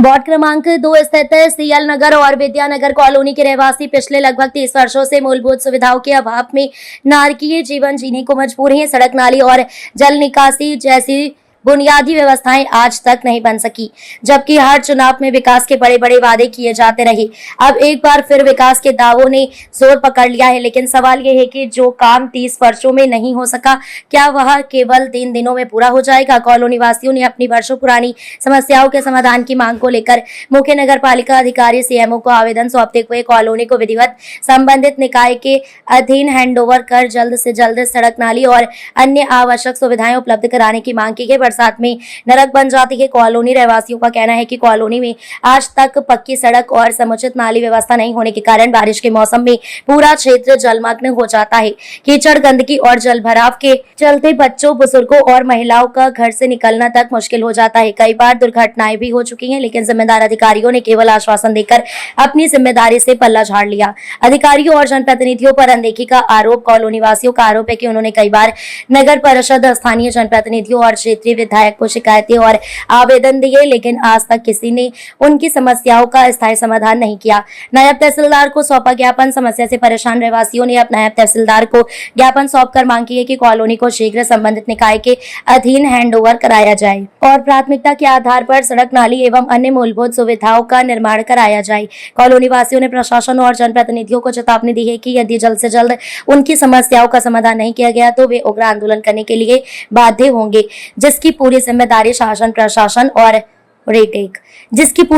Ward क्रमांक 2 स्थित CL Nagar और विद्यानगर कॉलोनी के रहवासी पिछले लगभग 30 वर्षों से मूलभूत सुविधाओं के अभाव में नारकीय जीवन जीने को मजबूर हैं। सड़क, नाली और जल निकासी जैसी बुनियादी व्यवस्थाएं आज तक नहीं बन सकी, जबकि हर चुनाव में विकास के बड़े बड़े वादे किए जाते रहे। अब एक बार फिर विकास के दावों ने जोर पकड़ लिया है, लेकिन सवाल यह है कि जो काम 30 वर्षों में नहीं हो सका, क्या वह केवल 3 दिनों में पूरा हो जाएगा? कॉलोनी वासियों ने अपनी वर्षों पुरानी समस्याओं के समाधान की मांग को लेकर मुख्य नगर पालिका अधिकारी सीएमओ को आवेदन सौंपते हुए कॉलोनी को विधिवत संबंधित निकाय के अधीन हैंडओवर कर जल्द से जल्द सड़क, नाली और अन्य आवश्यक सुविधाएं उपलब्ध कराने की मांग की है। साथ में नरक बन जाती है। कॉलोनी रहवासियों का कहना है कि कॉलोनी में आज तक पक्की सड़क और समुचित नाली व्यवस्था नहीं होने के कारण बारिश के मौसम में पूरा क्षेत्र जलमग्न हो जाता है। कीचड़, गंदगी और जल भराव के चलते बच्चों, बुजुर्गों और महिलाओं का घर से निकलना तक मुश्किल हो जाता है। कई बार दुर्घटनाएं भी हो चुकी हैं, लेकिन जिम्मेदार अधिकारियों ने केवल आश्वासन देकर अपनी जिम्मेदारी से पल्ला झाड़ लिया। अधिकारियों और जनप्रतिनिधियों पर अनदेखी का आरोप। कॉलोनी वासियों का आरोप है कि उन्होंने कई बार नगर परिषद, स्थानीय जनप्रतिनिधियों और क्षेत्रीय विधायक को शिकायतें और आवेदन दिए, लेकिन आज तक किसी ने उनकी समस्याओं का स्थायी समाधान नहीं किया। नायब तहसीलदार को सौंपा ज्ञापन। समस्या से परेशान रहवासियों ने अब नायब तहसीलदार को ज्ञापन सौंपकर मांग की है कि कॉलोनी को शीघ्र संबंधित निकाय के अधीन हैंडओवर कराया जाए और प्राथमिकता के आधार पर सड़क, नाली एवं अन्य मूलभूत सुविधाओं का निर्माण कराया जाए। कॉलोनी वासियों ने प्रशासन और जनप्रतिनिधियों को चेतावनी दी है कि यदि जल्द से जल्द उनकी समस्याओं का समाधान नहीं किया गया तो वे उग्र आंदोलन करने के लिए बाध्य होंगे, जिसकी पूरी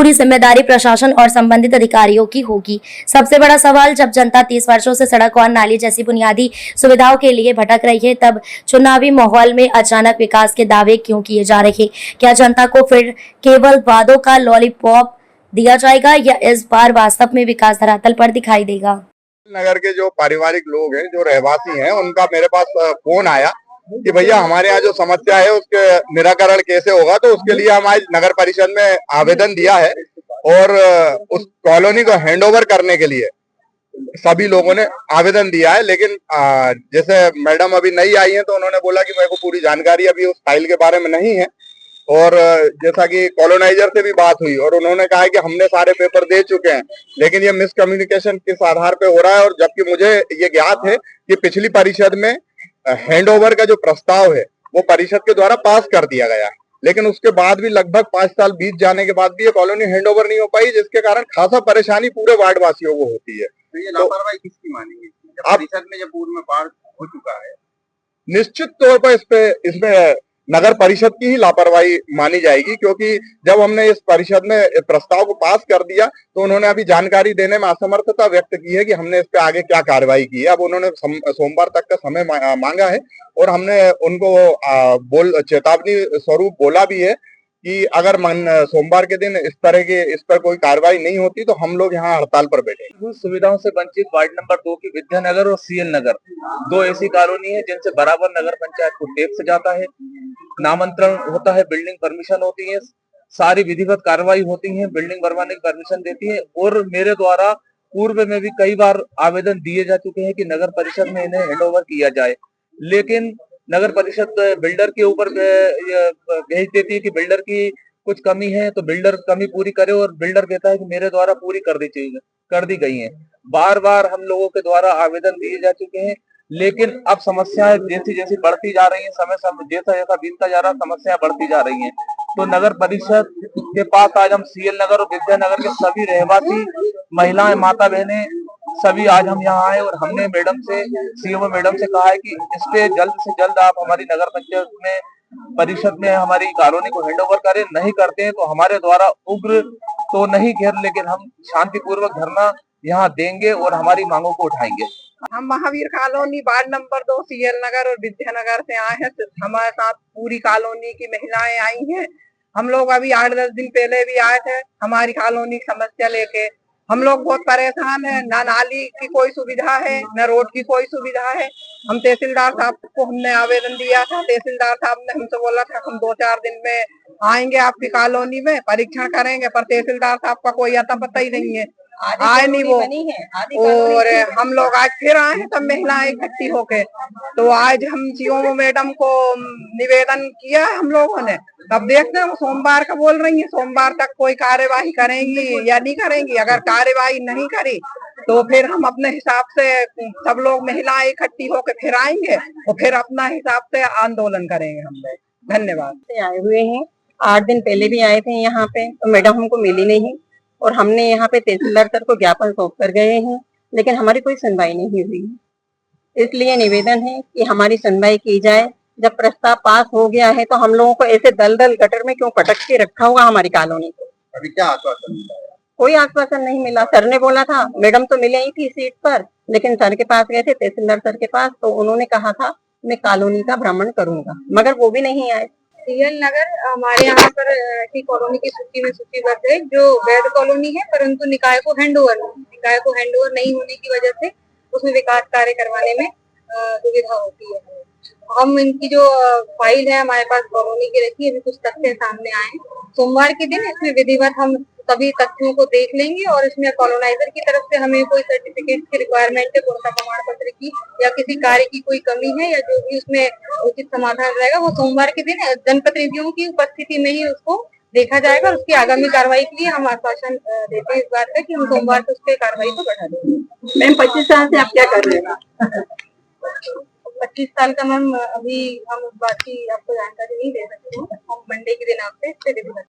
जिम्मेदारी प्रशासन और संबंधित अधिकारियों की होगी। सबसे बड़ा सवाल, जब जनता 30 वर्षों से सड़क और नाली जैसी बुनियादी सुविधाओं के लिए भटक रही है, तब चुनावी माहौल में अचानक विकास के दावे क्यों किए जा रहे? क्या जनता को फिर केवल वादों का लॉलीपॉप दिया जाएगा या इस बार वास्तव में विकास धरातल पर दिखाई देगा? नगर के जो पारिवारिक लोग हैं, जो रहवासी हैं, उनका मेरे पास फोन आया कि भैया हमारे यहाँ जो समस्या है उसके निराकरण कैसे होगा। तो उसके लिए हम आज नगर परिषद में आवेदन दिया है और उस कॉलोनी को हैंडओवर करने के लिए सभी लोगों ने आवेदन दिया है। लेकिन जैसे मैडम अभी नई आई हैं तो उन्होंने बोला कि मेरे को पूरी जानकारी अभी उस फाइल के बारे में नहीं है। और जैसा कि कॉलोनाइजर से भी बात हुई और उन्होंने कहा है कि हमने सारे पेपर दे चुके हैं, लेकिन ये मिसकम्युनिकेशन किस आधार पे हो रहा है। और जबकि मुझे ये ज्ञात है कि पिछली परिषद में हैंडओवर का जो प्रस्ताव है वो परिषद के द्वारा पास कर दिया गया है, लेकिन उसके बाद भी लगभग 5 साल बीत जाने के बाद भी ये कॉलोनी हैंडओवर नहीं हो पाई, जिसके कारण खासा परेशानी पूरे वार्ड वासियों को होती है। तो ये लापरवाही किसकी मानेंगे? परिषद में जब पूर्व में पास हो चुका है, निश्चित तौर पर इसमें नगर परिषद की ही लापरवाही मानी जाएगी, क्योंकि जब हमने इस परिषद में प्रस्ताव को पास कर दिया तो उन्होंने अभी जानकारी देने में असमर्थता व्यक्त की है कि हमने इस पे आगे क्या कार्रवाई की है। अब उन्होंने सोमवार तक का समय मांगा है और हमने उनको चेतावनी स्वरूप बोला भी है कि अगर सोमवार के दिन इस पर कोई कार्रवाई नहीं होती तो हम लोग यहाँ हड़ताल पर बैठेंगे। सुविधाओं से वंचित वार्ड नंबर 2 की विद्यानगर और सीएल नगर 2 ऐसी कॉलोनी है जिनसे बराबर नगर पंचायत को टैक्स जाता है, नामांतरण होता है, बिल्डिंग परमिशन होती है, सारी विधिवत कार्रवाई होती है, बिल्डिंग बनवाने की परमिशन देती है। और मेरे द्वारा पूर्व में भी कई बार आवेदन दिए जा चुके हैं कि नगर परिषद में इन्हें हैंडओवर किया जाए, लेकिन नगर परिषद बिल्डर के ऊपर भेज देती है कि बिल्डर की कुछ कमी है तो बिल्डर कमी पूरी करे, और बिल्डर कहता है कि मेरे द्वारा पूरी कर दी गई है। बार बार हम लोगों के द्वारा आवेदन दिए जा चुके हैं, लेकिन अब समस्याएं जैसी जैसी बढ़ती जा रही है, समय जैसा जैसा बीतता जा रहा है, समस्याएं बढ़ती जा रही हैं। तो नगर परिषद के पास आज हम सीएल नगर और विद्यानगर के सभी रहवासी, महिलाएं, माता बहनें सभी आज हम यहाँ आए और हमने मैडम से, सीएमओ मैडम से कहा है कि इस पे जल्द से जल्द आप हमारी नगर पंचायत में, परिषद में हमारी कॉलोनी को हैंडओवर करें। नहीं करते हैं तो हमारे द्वारा उग्र तो नहीं खैर, लेकिन हम शांतिपूर्वक धरना यहाँ देंगे और हमारी मांगों को उठाएंगे। हम Mahavir colony ward number 2 CL Nagar और विद्यानगर से आए हैं। हमारे साथ पूरी कॉलोनी की महिलाएं आई हैं। हम लोग अभी 8-10 दिन पहले भी आए थे हमारी कॉलोनी की समस्या लेके। हम लोग बहुत परेशान हैं, ना नाली की कोई सुविधा है, न रोड की कोई सुविधा है। हम तहसीलदार साहब को हमने आवेदन दिया था, तहसीलदार साहब ने हमसे बोला था हम 2-4 दिन में आएंगे आपकी कॉलोनी में, परीक्षण करेंगे, पर तहसीलदार साहब का कोई अता पता ही नहीं है। आए नहीं वो। और हम लोग आज फिर आए हैं, तब महिलाएं इकट्ठी होके। तो आज हम सीओ मैडम को निवेदन किया है हम लोगों ने। तब देखते हैं वो सोमवार का बोल रही है, सोमवार तक कोई कार्यवाही करेंगी या नहीं करेंगी। अगर कार्यवाही नहीं करी तो फिर हम अपने हिसाब से सब लोग महिलाएं इकट्ठी होकर फिर आएंगे और फिर अपना हिसाब से आंदोलन करेंगे हम लोग। धन्यवाद। से आए हुए हैं, 8 दिन पहले भी आए थे यहाँ पे, तो मैडम हमको मिली नहीं और हमने यहाँ पे तहसीलदार सर को ज्ञापन सौंप कर गए हैं, लेकिन हमारी कोई सुनवाई नहीं हुई। इसलिए निवेदन है कि हमारी सुनवाई की जाए। जब प्रस्ताव पास हो गया है तो हम लोगों को ऐसे दलदल गटर में क्यों पटक के रखा हुआ हमारी कॉलोनी को? अभी क्या आश्वासन मिला है? कोई आश्वासन नहीं मिला। सर ने बोला था, मैडम तो मिले ही थी सीट पर, लेकिन सर के पास गए थे, तहसीलदार सर के पास, तो उन्होंने कहा था मैं कॉलोनी का भ्रमण करूंगा, मगर वो भी नहीं आए। सीएल नगर हमारे यहाँ पर ऐसी कॉलोनी की सूची में सूचीबद्ध है जो वैध कॉलोनी है, परंतु निकाय को हैंडओवर नहीं होने की वजह से उसमें विकास कार्य करवाने में दुविधा होती है। हम इनकी जो फाइल है हमारे पास कॉलोनी की रखी है, अभी कुछ तथ्य सामने आए हैं। सोमवार के दिन इसमें विधिवत हम सभी तथ्यों को देख लेंगे और इसमें कॉलोनाइजर की तरफ से हमें कोई सर्टिफिकेट की रिक्वायरमेंट है, पूर्णता प्रमाण पत्र की, या किसी कार्य की कोई कमी है, या जो भी उसमें उचित समाधान रहेगा वो सोमवार के दिन जनप्रतिनिधियों की उपस्थिति में ही उसको देखा जाएगा। और उसकी आगामी कार्रवाई के लिए हम आश्वासन देते हैं इस बात का कि हम सोमवार को उस पर कार्रवाई को बढ़ा देंगे। मैम 25 साल से आप क्या कर रहे हैं? 25 साल का मैम, अभी हम उस बात की आपको जानकारी नहीं दे सकते हैं। हम मंडे के दिन आपसे